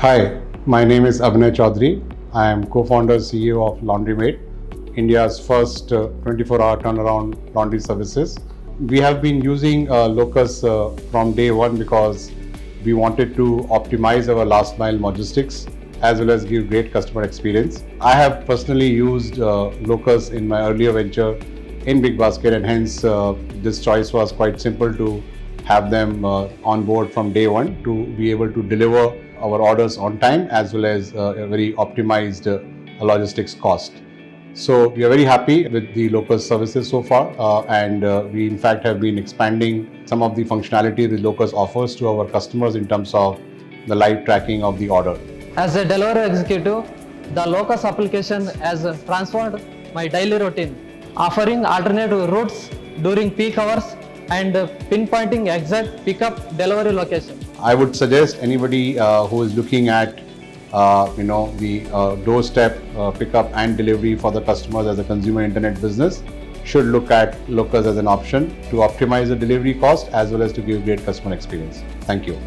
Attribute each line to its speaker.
Speaker 1: Hi, my name is Abhinay Chaudhary. I am co-founder CEO of LaundryMate, India's first 24-hour turnaround laundry services. We have been using Locus from day one because we wanted to optimize our last mile logistics as well as give great customer experience. I have personally used Locus in my earlier venture in Big Basket, and hence this choice was quite simple to have them on board from day one to be able to deliver our orders on time as well as a very optimized logistics cost. So we are very happy with the Locus services so far, and we in fact have been expanding some of the functionality that Locus offers to our customers in terms of the live tracking of the order.
Speaker 2: As a delivery executive, the Locus application has transformed my daily routine, offering alternative routes during peak hours and pinpointing exact pickup delivery location.
Speaker 1: I would suggest anybody who is looking at the doorstep pickup and delivery for the customers as a consumer internet business should look at Locus as an option to optimize the delivery cost as well as to give great customer experience. Thank you.